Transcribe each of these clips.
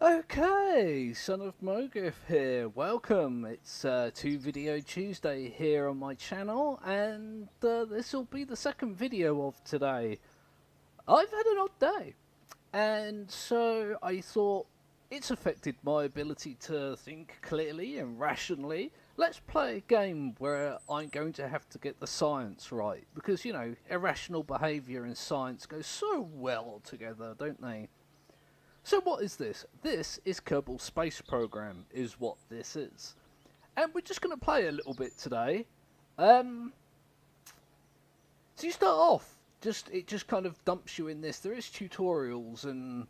Okay, son of Mowgef here. Welcome. It's Two Video Tuesday here on my channel, and this will be the second video of today. I've had an odd day, and so I thought it's affected my ability to think clearly and rationally. Let's play a game where I'm going to have to get the science right, because you know, irrational behaviour and science go so well together, don't they? So what is this? This is Kerbal Space Program, is what this is. And we're just going to play a little bit today. So you start off, it just kind of dumps you in this. There is tutorials and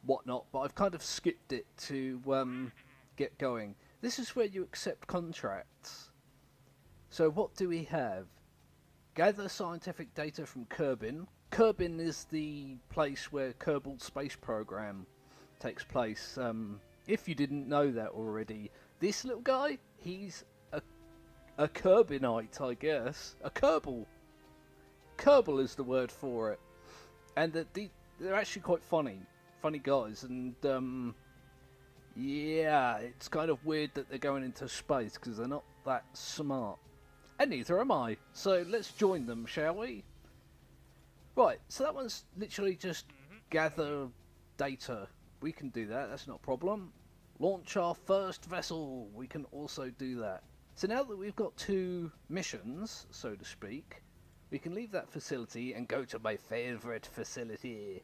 whatnot, but I've kind of skipped it to get going. This is where you accept contracts. So what do we have? Gather scientific data from Kerbin. Kerbin is the place where Kerbal Space Program takes place. If you didn't know that already, this little guy, he's a Kerbinite, I guess. A Kerbal. Kerbal is the word for it. And they're actually quite funny guys. And yeah, it's kind of weird that they're going into space because they're not that smart. And neither am I. So let's join them, shall we? Right, so that one's literally just gather data. We can do that, that's not a problem. Launch our first vessel, we can also do that. So now that we've got two missions, so to speak, we can leave that facility and go to my favourite facility.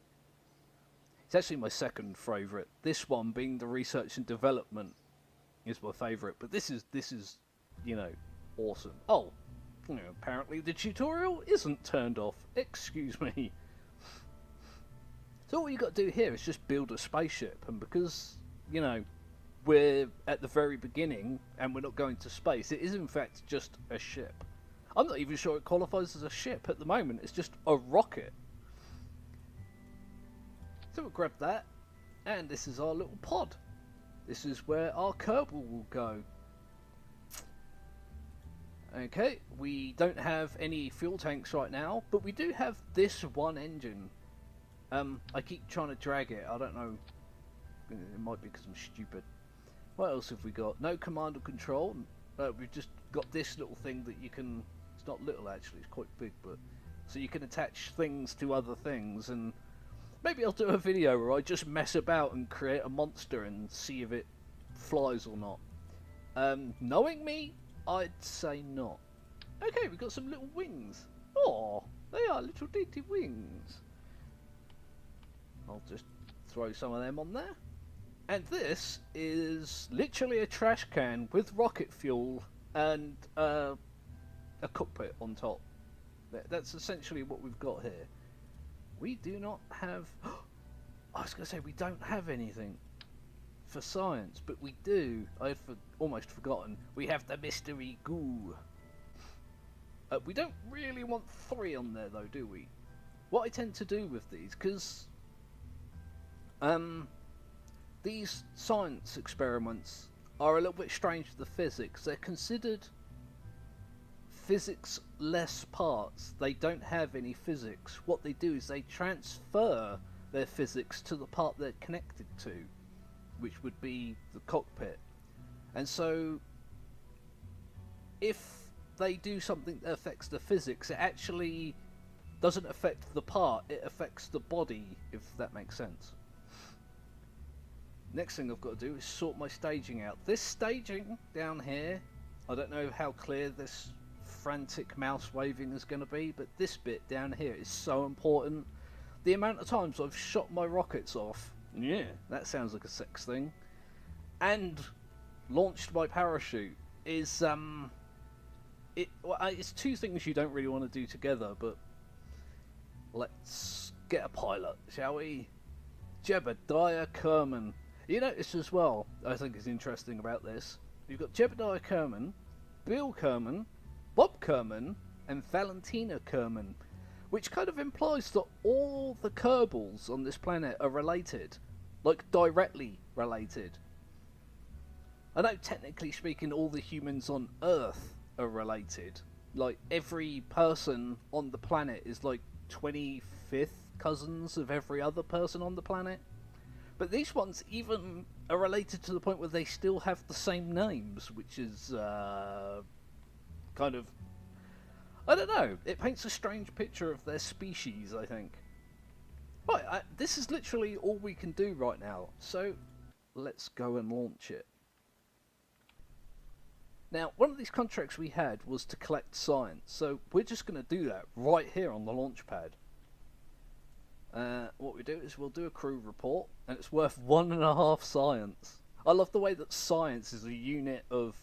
It's actually my second favourite. This one being the research and development is my favourite, but this is, you know, awesome. Oh! You know, apparently the tutorial isn't turned off. Excuse me. So all you got to do here is just build a spaceship, and because, you know, we're at the very beginning and we're not going to space, it is in fact just a ship. I'm not even sure it qualifies as a ship at the moment, it's just a rocket. So we'll grab that, and this is our little pod. This is where our Kerbal will go. Okay, we don't have any fuel tanks right now, but we do have this one engine. I keep trying to drag it, I don't know, it might be because I'm stupid. What else have we got? No command or control. We've just got this little thing that you can, it's not little actually, it's quite big, but so you can attach things to other things, and maybe I'll do a video where I just mess about and create a monster and see if it flies or not. Knowing me, I'd say not. Okay, we've got some little wings. Oh, they are little dainty wings. I'll just throw some of them on there. And this is literally a trash can with rocket fuel and a cockpit on top. That's essentially what we've got here. We do not have... I was going to say we don't have anything for science, but we do. I've almost forgotten. We have the mystery goo. We don't really want 3 on there though, do we? What I tend to do with these, because these science experiments are a little bit strange to the physics. They're considered physics-less parts. They don't have any physics. What they do is they transfer their physics to the part they're connected to, which would be the cockpit. And so if they do something that affects the physics, it actually doesn't affect the part, it affects the body, if that makes sense. Next thing I've got to do is sort my staging out. This staging down here, I don't know how clear this frantic mouse waving is going to be, but this bit down here is so important. The amount of times I've shot my rockets off, yeah, that sounds like a sex thing, and launched my parachute is it's two things you don't really want to do together, but let's get a pilot, shall we? Jebediah Kerman. You notice as well, I think is interesting about this, you've got Jebediah Kerman, Bill Kerman, Bob Kerman, and Valentina Kerman, which kind of implies that all the Kerbals on this planet are related, like directly related. I know technically speaking all the humans on Earth are related, like every person on the planet is like 25th cousins of every other person on the planet, But these ones even are related to the point where they still have the same names, which is kind of, I don't know, it paints a strange picture of their species, I think. Right, this is literally all we can do right now, so let's go and launch it. Now, one of these contracts we had was to collect science, so we're just going to do that right here on the launch pad. What we do is we'll do a crew report, and it's worth 1.5 science. I love the way that science is a unit of,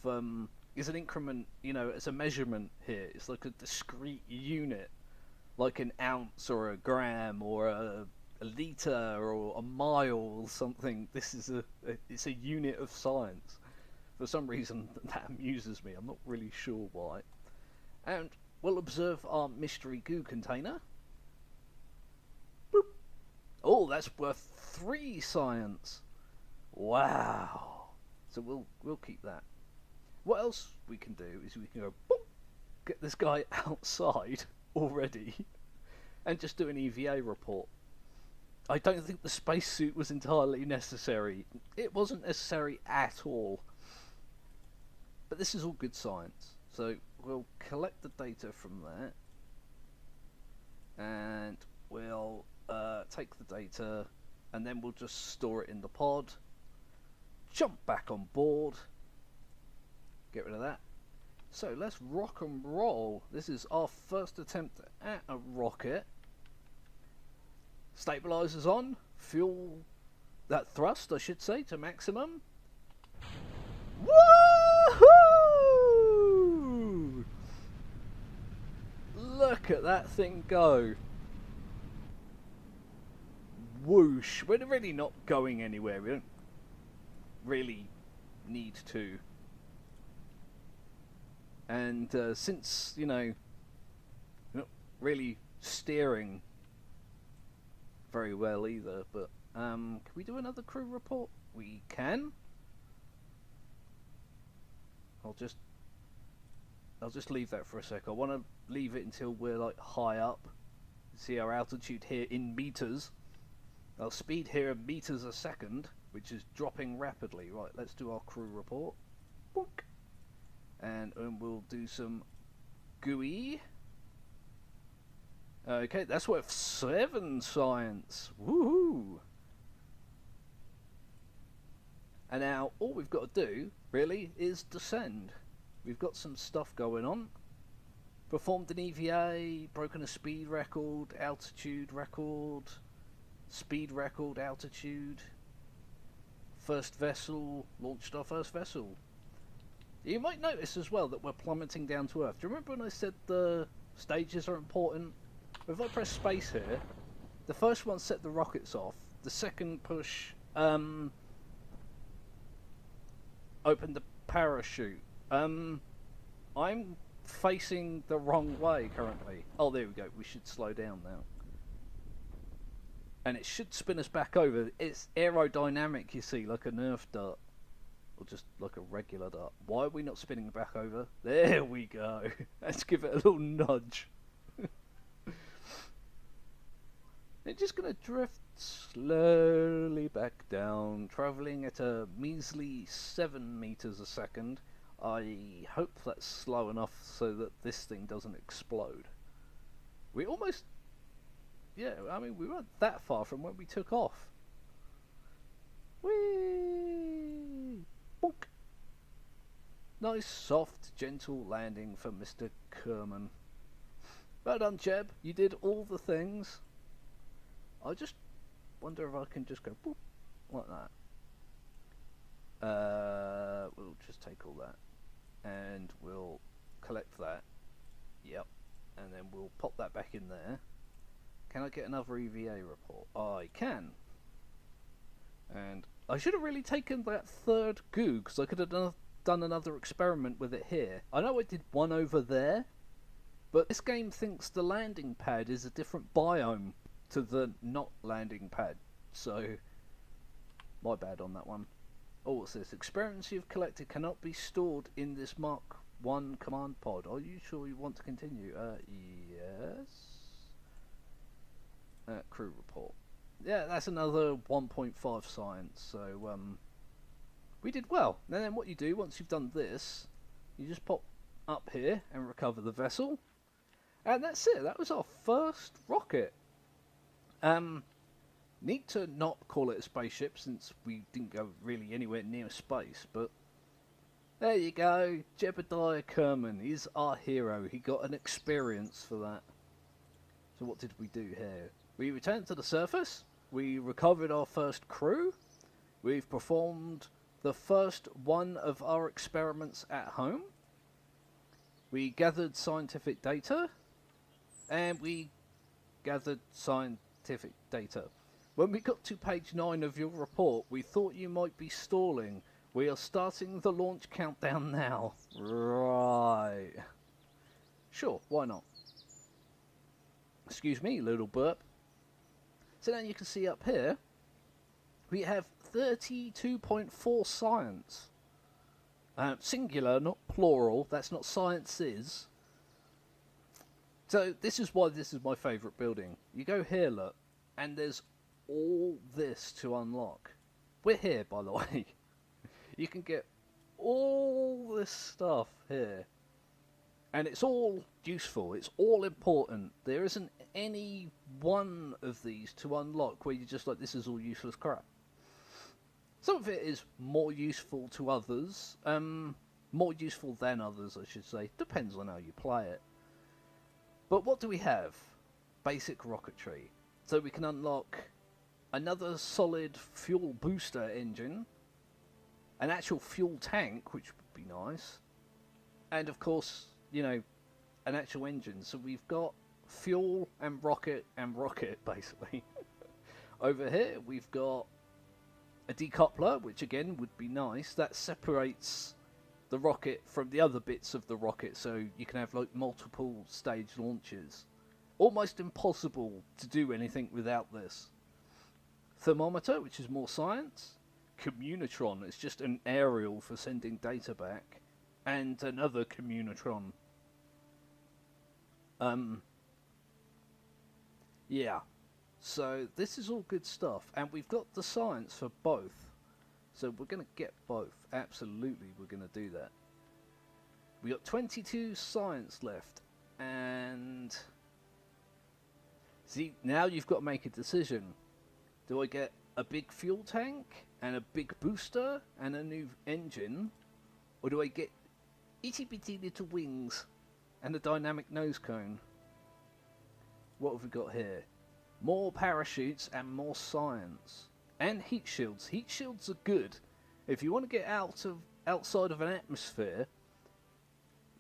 is an increment, you know, it's a measurement here. It's like a discrete unit, like an ounce or a gram or a litre or a mile or something. This is it's a unit of science. For some reason that amuses me, I'm not really sure why. And we'll observe our mystery goo container. Boop. Oh, that's worth 3 science. Wow. So we'll keep that. What else we can do is we can go boop, get this guy outside already and just do an EVA report. I don't think the spacesuit was entirely necessary. It wasn't necessary at all. But this is all good science. So we'll collect the data from that. And we'll take the data and then we'll just store it in the pod. Jump back on board. Get rid of that. So let's rock and roll. This is our first attempt at a rocket. Stabilizers on. Fuel that thrust, I should say, to maximum. Woohoo! Look at that thing go. Whoosh. We're really not going anywhere. We don't really need to. And since, you know, we're not really steering very well either, but can we do another crew report? We can. I'll just leave that for a sec. I want to leave it until we're like high up. See our altitude here in meters. Our speed here in meters a second, which is dropping rapidly. Right, let's do our crew report. Boink. And we'll do some GUI. Okay, that's worth 7 science. Woohoo! And now all we've got to do, really, is descend. We've got some stuff going on. Performed an EVA, broken a speed record, altitude record, speed record, altitude. First vessel, launched our first vessel. You might notice as well that we're plummeting down to Earth. Do you remember when I said the stages are important? If I press space here, the first one set the rockets off. The second push opened the parachute. I'm facing the wrong way currently. Oh, there we go. We should slow down now. And it should spin us back over. It's aerodynamic, you see, like a Nerf dart. Or just like a regular dart. Why are we not spinning back over? There we go. Let's give it a little nudge. It's just going to drift slowly back down, travelling at a measly 7 meters a second. I hope that's slow enough so that this thing doesn't explode. We almost... yeah, I mean, we weren't that far from when we took off. Whee! Bonk! Nice, soft, gentle landing for Mr. Kerman. Well done, Jeb. You did all the things. I just wonder if I can just go boop, like that. We'll just take all that. And we'll collect that. Yep. And then we'll pop that back in there. Can I get another EVA report? I can. And I should have really taken that third goo, because I could have done another experiment with it here. I know I did one over there, but this game thinks the landing pad is a different biome to the not landing pad. So, my bad on that one. Oh, what's this? Experiments you've collected cannot be stored in this Mark 1 command pod. Are you sure you want to continue? Yes. Crew report. yeah, that's another 1.5 science. So we did well. And then what you do once you've done this, you just pop up here and recover the vessel, and that's it. That was our first rocket. Need to not call it a spaceship since we didn't go really anywhere near space, but there you go. Jebediah Kerman is our hero. He got an experience for that. So what did we do here? We returned to the surface. We recovered our first crew. We've performed the first one of our experiments at home. We gathered scientific data. And we gathered scientific data. When we got to page 9 of your report, we thought you might be stalling. We are starting the launch countdown now. Right. Sure, why not? Excuse me, little burp. So now you can see up here, we have 32.4 science. Singular, not plural. That's not sciences. So this is why this is my favourite building. You go here, look, and there's all this to unlock. We're here, by the way. You can get all this stuff here. And it's all useful. It's all important. There isn't any one of these to unlock where you're just like, this is all useless crap. Some of it is more useful to others. More useful than others, I should say. Depends on how you play it. But what do we have? Basic rocketry. So we can unlock another solid fuel booster engine, an actual fuel tank, which would be nice, and of course, you know, an actual engine. So we've got fuel and rocket, basically. Over here, we've got a decoupler, which again would be nice. That separates the rocket from the other bits of the rocket, so you can have like multiple stage launches. Almost impossible to do anything without this. Thermometer, which is more science. Communitron, it's just an aerial for sending data back. And another communitron. Yeah. So this is all good stuff. And we've got the science for both. So we're going to get both. Absolutely, we're going to do that. We got 22 science left. And see, now you've got to make a decision. Do I get a big fuel tank and a big booster and a new engine? Or do I get itty bitty little wings and a dynamic nose cone? What have we got here? More parachutes and more science. And heat shields. Heat shields are good. If you want to get outside of an atmosphere,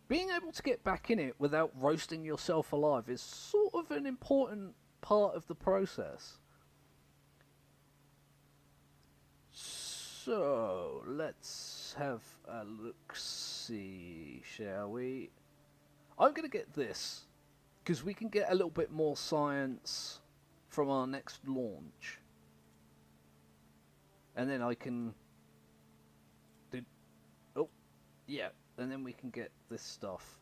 being able to get back in it without roasting yourself alive is sort of an important part of the process. So, let's have a look-see, shall we? I'm going to get this, because we can get a little bit more science from our next launch. And then I can do... Oh, yeah, and then we can get this stuff.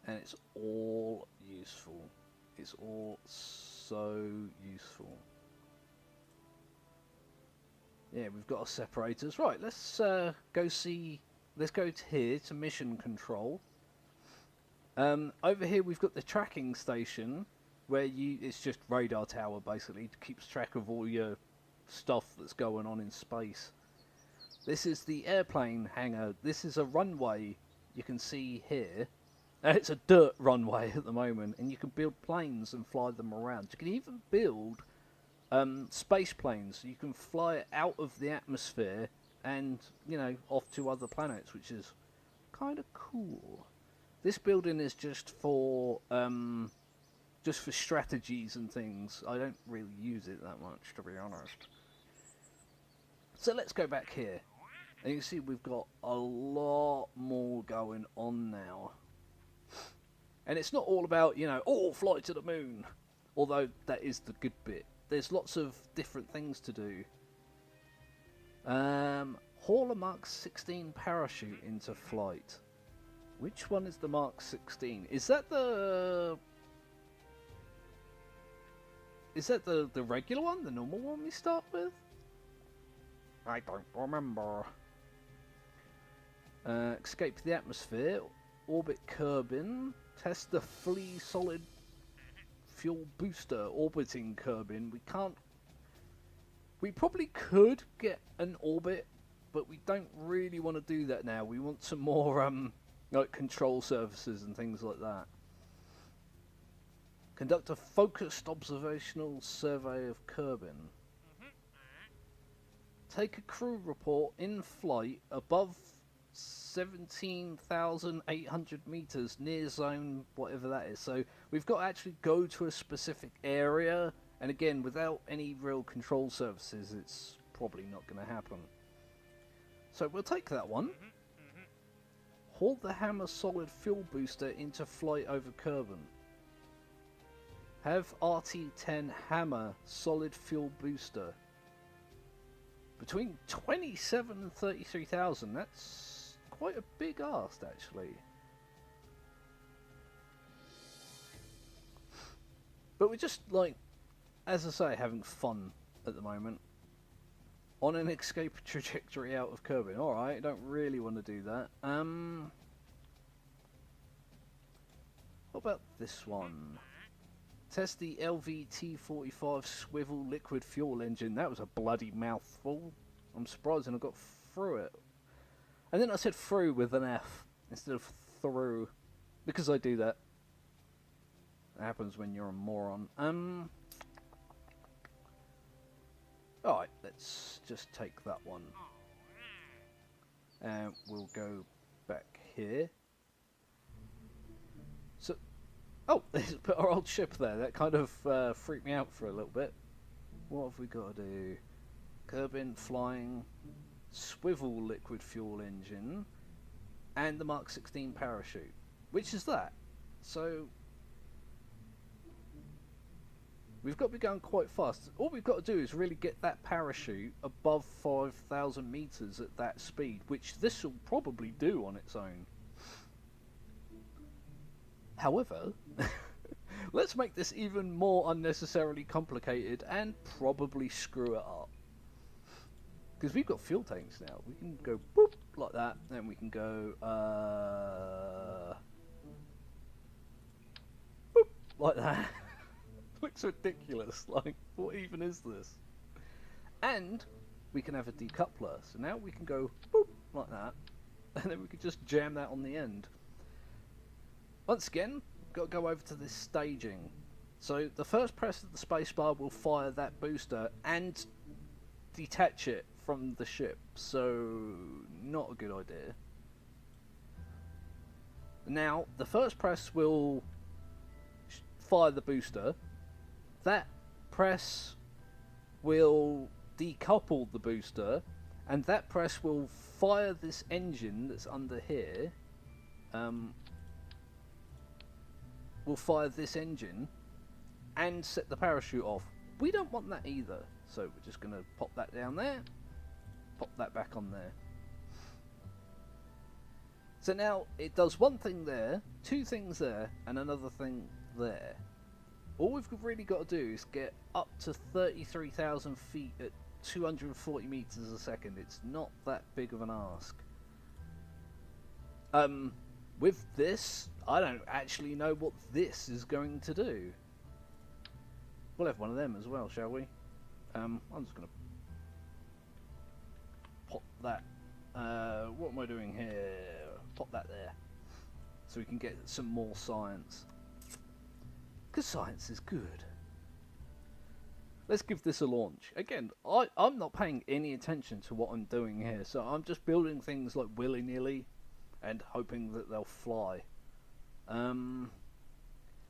And it's all useful. It's all so useful. Yeah, we've got our separators. Right, let's go see... Let's go to here to mission control. Over here we've got the tracking station, where it's just radar tower basically. It keeps track of all your stuff that's going on in space. This is the airplane hangar. This is a runway you can see here. It's a dirt runway at the moment, and you can build planes and fly them around. You can even build space planes. You can fly out of the atmosphere and, you know, off to other planets, which is kind of cool. This building is just for strategies and things. I don't really use it that much, to be honest. So let's go back here. And you can see we've got a lot more going on now. And it's not all about, you know, oh, fly to the moon. Although that is the good bit. There's lots of different things to do. Haul a Mark 16 parachute into flight. Which one is the Mark 16? Is that the... Is that the regular one, the normal one we start with? I don't remember. Escape the atmosphere, orbit Kerbin, test the flea solid fuel booster orbiting Kerbin. We probably could get an orbit, but we don't really want to do that now. We want some more like control surfaces and things like that. Conduct a focused observational survey of Kerbin. Take a crew report in flight above 17,800 meters near zone, whatever that is. So we've got to actually go to a specific area, and again, without any real control surfaces, it's probably not going to happen. So we'll take that one. Haul the Hammer solid fuel booster into flight over Kerbin. Have RT-10 Hammer solid fuel booster. Between 27 and 33,000, that's quite a big ask, actually. But we're just, like, as I say, having fun at the moment. On an escape trajectory out of Kerbin. Alright, don't really want to do that. What about this one? Test the LVT-45 swivel liquid fuel engine. That was a bloody mouthful. I'm surprised I got through it. And then I said through with an F instead of through, because I do that. It happens when you're a moron. Alright, let's just take that one. And we'll go back here. So, oh, let's put our old ship there. That kind of freaked me out for a little bit. What have we got to do? Kerbin flying, swivel liquid fuel engine, and the Mark 16 parachute. Which is that? So we've got to be going quite fast. All we've got to do is really get that parachute above 5,000 meters at that speed, which this will probably do on its own. However, let's make this even more unnecessarily complicated and probably screw it up. Because we've got fuel tanks now. We can go boop like that, then we can go boop like that. Looks ridiculous. Like, what even is this? And we can have a decoupler. So now we can go boop like that, and then we can just jam that on the end. Once again, got to go over to this staging. So the first press of the spacebar will fire that booster and detach it from the ship. So not a good idea. Now the first press will fire the booster. That press will decouple the booster, and that press will fire this engine that's under here. Will fire this engine and set the parachute off. We don't want that either, so we're just going to pop that down there, pop that back on there. So now it does one thing there, two things there, and another thing there. All we've really got to do is get up to 33,000 feet at 240 meters a second. It's not that big of an ask. With this, I don't actually know what this is going to do. We'll have one of them as well, shall we? I'm just going to pop that. What am I doing here? Pop that there. So we can get some more science. Because science is good. Let's give this a launch. Again, I'm not paying any attention to what I'm doing here, so I'm just building things like willy-nilly and hoping that they'll fly.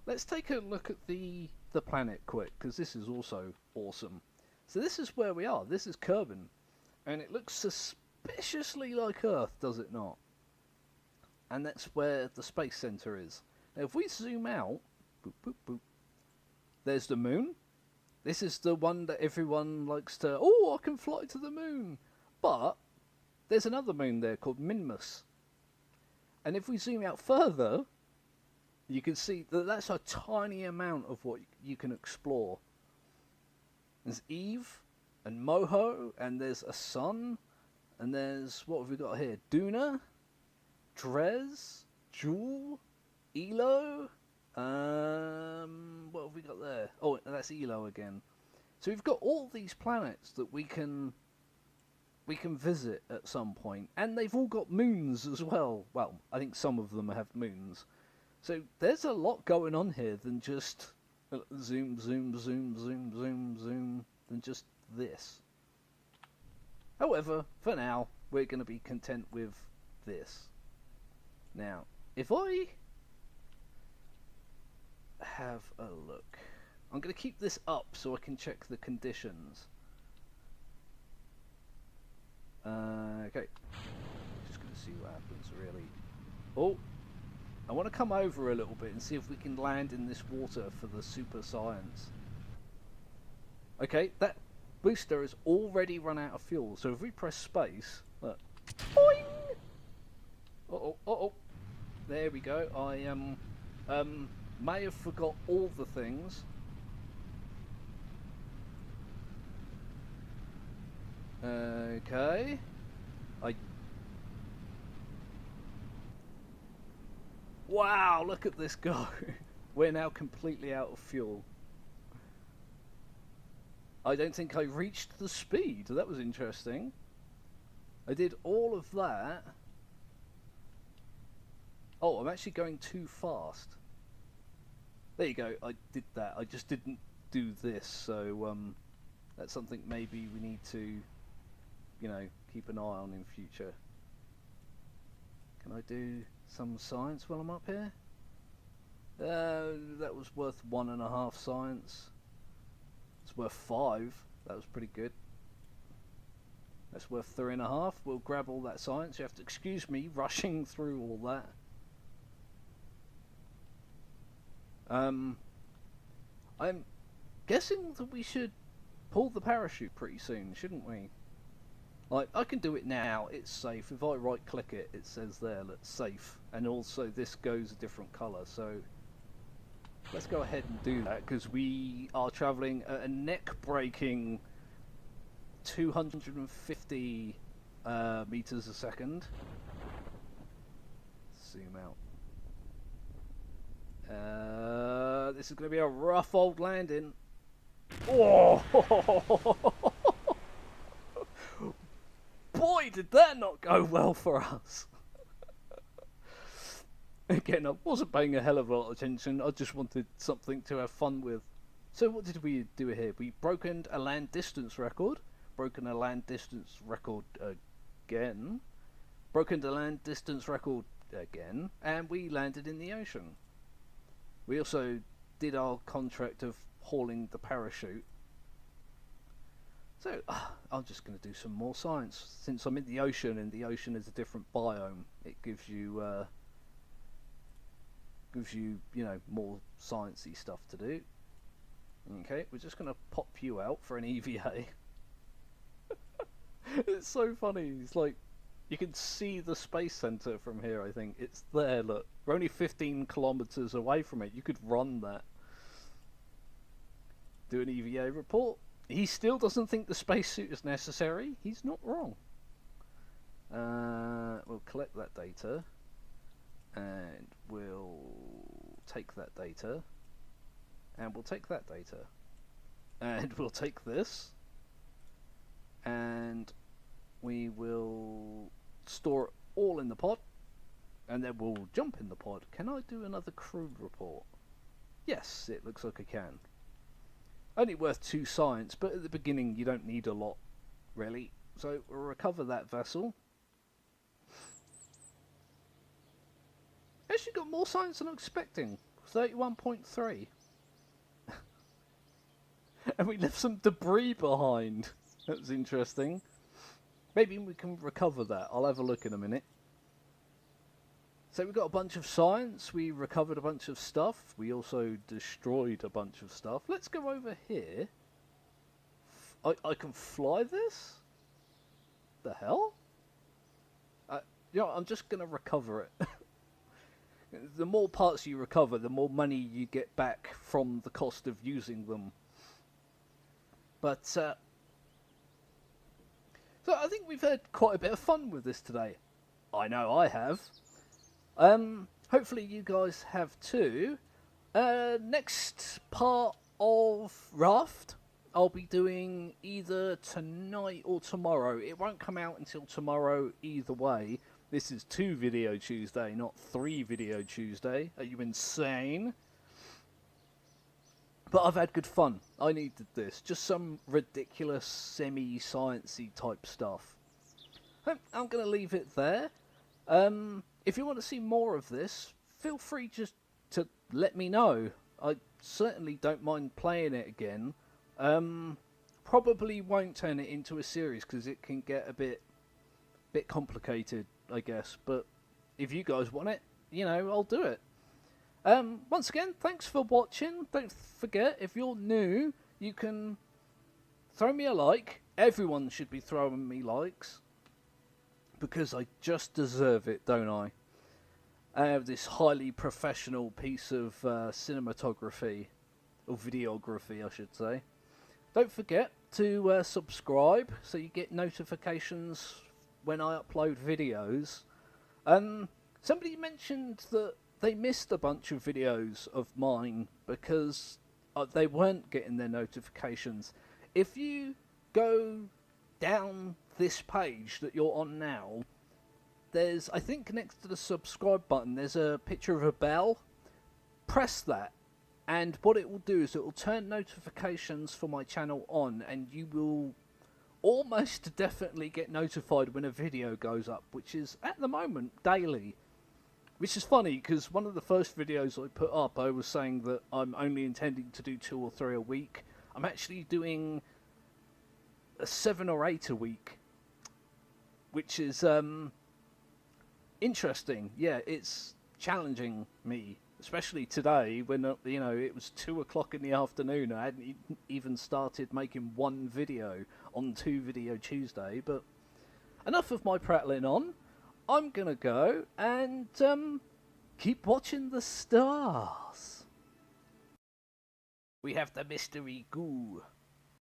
Let's take a look at the planet quick, because this is also awesome. So this is where we are. This is Kerbin, and it looks suspiciously like Earth, does it not? And that's where the space center is. Now if we zoom out, boop, boop, boop, there's the moon. This is the one that everyone likes to, oh, I can fly to the moon. But there's another moon there called Minmus. And if we zoom out further, you can see that that's a tiny amount of what you can explore. There's Eve and Moho, and there's a sun, and there's, what have we got here? Duna, Drez, Jewel, Elo. What have we got there? Oh, that's Elo again. So we've got all these planets that we can visit at some point, and they've all got moons as well. Well, I think some of them have moons. So there's a lot going on here than just zoom, zoom, zoom, zoom, zoom, zoom, than just this. However, for now, we're going to be content with this. Now, if I have a look, I'm going to keep this up so I can check the conditions. Okay, just going to see what happens, really. Oh, I want to come over a little bit and see if we can land in this water for the super science. Okay, that booster has already run out of fuel, so if we press space, look. Boing! Uh-oh, uh-oh. There we go. I may have forgot all the things. Okay. Wow, look at this go. We're now completely out of fuel. I don't think I reached the speed. That was interesting. I did all of that. Oh, I'm actually going too fast. There you go, I did that. I just didn't do this, so that's something maybe we need to, you know, keep an eye on in future. Can I do some science while I'm up here? That was worth 1.5 science. It's worth 5. That was pretty good. That's worth 3.5. We'll grab all that science. You have to excuse me rushing through all that. I'm guessing that we should pull the parachute pretty soon, shouldn't we? Like, I can do it now, it's safe. If I right click it, it says there, look, safe. And also this goes a different colour, so let's go ahead and do that, because we are travelling at a neck-breaking 250 meters a second. Zoom out. This is going to be a rough old landing. Oh! Boy, did that not go well for us. Again, I wasn't paying a hell of a lot of attention. I just wanted something to have fun with. So what did we do here? We broken a land distance record. Broken a land distance record again. Broken the land distance record again. And we landed in the ocean. We also did our contract of hauling the parachute. So, I'm just going to do some more science. Since I'm in the ocean, and the ocean is a different biome, it gives you, you know, more sciencey stuff to do. Okay, we're just going to pop you out for an EVA. It's so funny. It's like, you can see the space center from here, I think. It's there, look. We're only 15 kilometers away from it. You could run that. Do an EVA report. He still doesn't think the spacesuit is necessary. He's not wrong. We'll collect that data. And we'll take that data. And we'll take that data. And we'll take this. And we will store it all in the pod. And then we'll jump in the pod. Can I do another crew report? Yes, it looks like I can. Only worth 2 science, but at the beginning you don't need a lot, really. So we'll recover that vessel. Actually got more science than I'm expecting. 31.3. And we left some debris behind. That was interesting. Maybe we can recover that. I'll have a look in a minute. So we got a bunch of science, we recovered a bunch of stuff, we also destroyed a bunch of stuff. Let's go over here. I can fly this? The hell? You know, I'm just going to recover it. The more parts you recover, the more money you get back from the cost of using them. But so I think we've had quite a bit of fun with this today. I know I have. Hopefully you guys have too. Next part of Raft, I'll be doing either tonight or tomorrow. It won't come out until tomorrow either way. This is 2 Video Tuesday, not 3 Video Tuesday. Are you insane? But I've had good fun. I needed this. Just some ridiculous semi-sciencey type stuff. I'm going to leave it there. If you want to see more of this, feel free just to let me know. I certainly don't mind playing it again. Probably won't turn it into a series because it can get a bit complicated, I guess. But if you guys want it, you know, I'll do it. Once again, thanks for watching. Don't forget, if you're new, you can throw me a like. Everyone should be throwing me likes, because I just deserve it, don't I? I have this highly professional piece of cinematography, or videography, I should say. Don't forget to subscribe so you get notifications when I upload videos. Somebody mentioned that they missed a bunch of videos of mine because they weren't getting their notifications. If you go down this page that you're on now, there's, I think next to the subscribe button, there's a picture of a bell. Press that, and what it will do is it will turn notifications for my channel on, and you will almost definitely get notified when a video goes up, which is at the moment daily. Which is funny, because one of the first videos I put up, I was saying that I'm only intending to do 2 or 3 a week. I'm actually doing 7 or 8 a week, which is interesting. Yeah, it's challenging me, especially today when you know, it was 2 o'clock in the afternoon. I hadn't even started making one video on 2 Video Tuesday. But enough of my prattling on. I'm gonna go and keep watching the stars. We have the mystery goo.